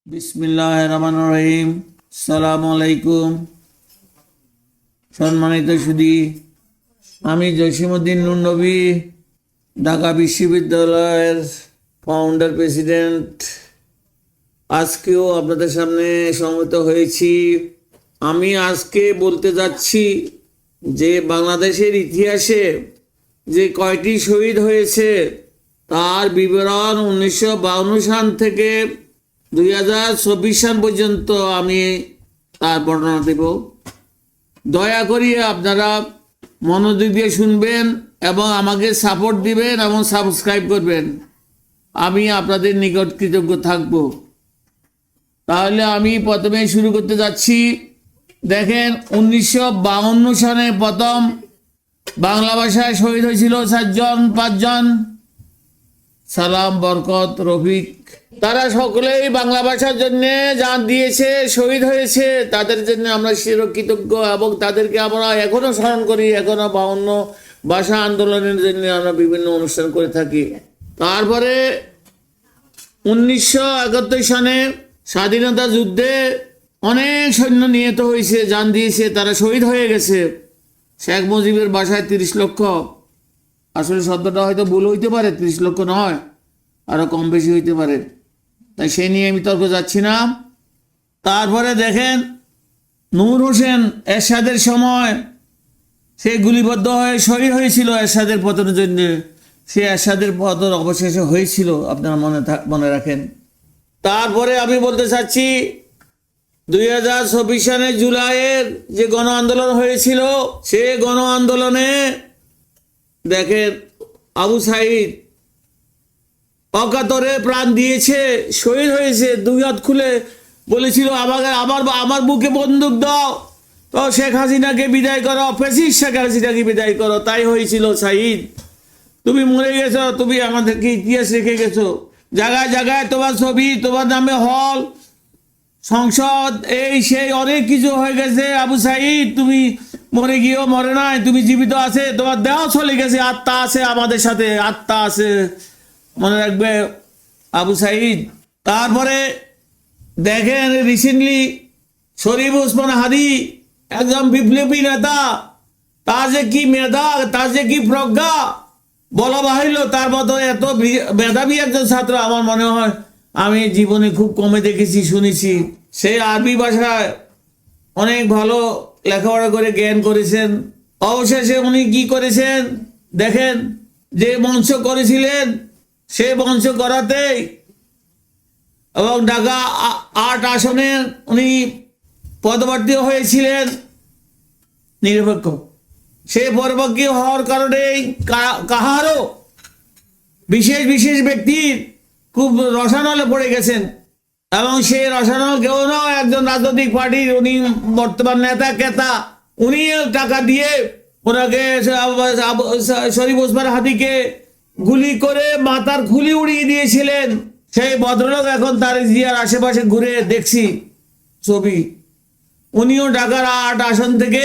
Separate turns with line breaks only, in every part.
বিসমিল্লাহির রহমানির রহিম। আসসালামু আলাইকুম। সম্মানিত সুধী, আমি জসিমউদ্দিন নূর নবী, ঢাকা বিশ্ববিদ্যালয়ের ফাউন্ডার প্রেসিডেন্ট, আজকেও আপনাদের সামনে সমবেত হয়েছি। আমি আজকে বলতে যাচ্ছি যে বাংলাদেশের ইতিহাসে যে কয়টি শহীদ হয়েছে তার বিবরণ 1952 সাল থেকে 2024 সাল পর্যন্ত আমি তার বর্ণনা দেব। দয়া করে আপনারা মনোযোগ দিয়ে শুনবেন এবং আমাকে সাপোর্ট দিবেন এবং সাবস্ক্রাইব করবেন। আমি আপনাদের নিকট কৃতজ্ঞ থাকব। তাহলে আমি প্রথমে শুরু করতে যাচ্ছি। দেখেন, 1952 সালে প্রথম বাংলা ভাষায় শহীদ হয়েছিল 5জন। সালাম, বরকত, রফিক। তারা সকলেই বাংলা ভাষার জন্য জান দিয়েছে, শহীদ হয়েছে। তাদের জন্য আমরা চিরকৃতজ্ঞ এবং তাদেরকে আমরা এখনো স্মরণ করি। এখনো 52 ভাষা আন্দোলনের জন্য আমরা বিভিন্ন অনুষ্ঠান করে থাকি। তারপরে 1971 সালে স্বাধীনতা যুদ্ধে অনেক সৈন্য নিহত হয়েছে, জান দিয়েছে, তারা শহীদ হয়ে গেছে। শেখ মুজিবের বাসায় 30 লক্ষ, আসলে শব্দটা হয়তো ভুল হইতে পারে, 30 লক্ষ নয়, আরো কম বেশি হইতে পারে, তাই সেই নিয়ে আমি তর্ক যাচ্ছি না। তারপরে দেখেন, নূর হোসেন এরশাদের সময় সে গুলিবদ্ধ হয়ে শহীদ হয়েছিল এরশাদের পতনের জন্য। সে এরশাদের পতন অবশেষে হয়েছিল, আপনারা মনে রাখেন। তারপরে আমি বলতে চাচ্ছি 2024 সালে জুলাইয়ের যে গণ আন্দোলন হয়েছিল, সে গণ আন্দোলনে দেখেন আবু সাইদ অকাতরে প্রাণ দিয়েছে, শহীদ হয়েছে। দুই হাত খুলে বলেছিল আমার বুকে বন্দুক দাও, তো শেখ হাসিনাকে বিদায় করো, ফ্যাসিস্ট শেখ হাসিনাকে বিদায় করো। তাই হয়েছিল। সাইদ, তুমি মরে গেছো, তুমি আমাদেরকে ইতিহাস রেখে গেছো। জায়গায় জায়গায় তোমার ছবি, তোমার নামে হল, সংসদ, এই সেই অনেক কিছু হয়ে গেছে। আবু সাইদ, তুমি মরে গিয়েও মরে নাই, তুমি জীবিত আছে, তোমার দেহ চলে গেছে, আত্মা আছে আমাদের সাথে, আত্মা আছে, মনে রাখবে আবু সাইদ। তারপরে দেখেন, রিসেন্টলি শরীফ ওসমান হাদি, একজন বিপ্লবী নেতা, তার যে কি মেধা, তার যে কি প্রজ্ঞা, বলা বাহিল। তার মতো এত মেধাবী একজন ছাত্র আমার মনে হয় আমি জীবনে খুব কমে দেখেছি, শুনেছি। সে আরবি ভাষায় অনেক ভালো লেখাপড়া করে জ্ঞান করেছেন। অবশেষে উনি কি করেছেন দেখেন, যে মঞ্চ করেছিলেন সে মঞ্চ করাতেই এবং ঢাকা 8 আসনে উনি পদপ্রার্থী হয়েছিলেন নিরপেক্ষ। সে পরপক্ষী হওয়ার কারণেই কাহারও বিশেষ বিশেষ ব্যক্তির খুব রসানলে পড়ে গেছেন এবং সেই রসানল কেউ নয়, একজন রাজনৈতিক পার্টির উনি বর্তমান নেতা কেতা, উনি টাকা দিয়ে ওনাকে শরীফ ওসমান হাদিকে গুলি করে মাথার খুলি উড়িয়ে দিয়েছিলেন। সেই ভদ্রলোক এখন তার জিয়ার আশেপাশে ঘুরে দেখছি ছবি। উনিও ঢাকার 8 আসন থেকে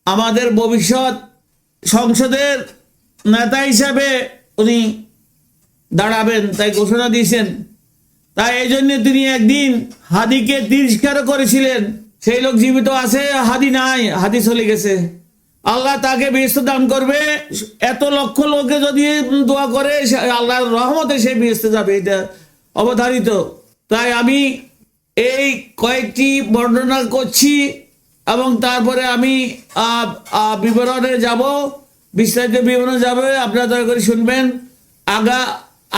আমাদের ভবিষ্যৎ সংসদের নেতা হিসাবে উনি দাঁড়াবেন, তাই ঘোষণা দিয়েছেন। তাই এই জন্য তিনি একদিন হাদিকে তিরস্কার করেছিলেন। সেই লোক জীবিত আছে, হাদি নাই, হাদি চলে গেছে। আল্লাহ তাকে বেহেশত দান করবে। এত লক্ষ লোকে যদি দোয়া করে, আল্লাহর রহমতে সে বেহেশতে যাবে, এটা অবধারিত। তাই আমি এই কয়েকটি বর্ণনা করছি এবং তারপরে আমি বিবরণে যাব, বিস্তারিত বিবরণে যাবে। আপনারা দয়া করে শুনবেন।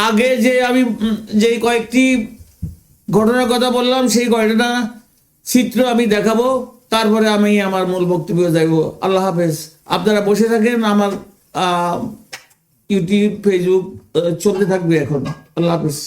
আগে যে আমি যে কয়েকটি ঘটনার কথা বললাম, সেই ঘটনা চিত্র আমি দেখাবো, তারপরে আমি আমার মূল বক্তব্য যাইব। আল্লাহ হাফেজ। আপনারা বসে থাকেন, আমার ইউটিউব, ফেসবুক চলতে থাকবে এখন। আল্লাহ হাফেজ।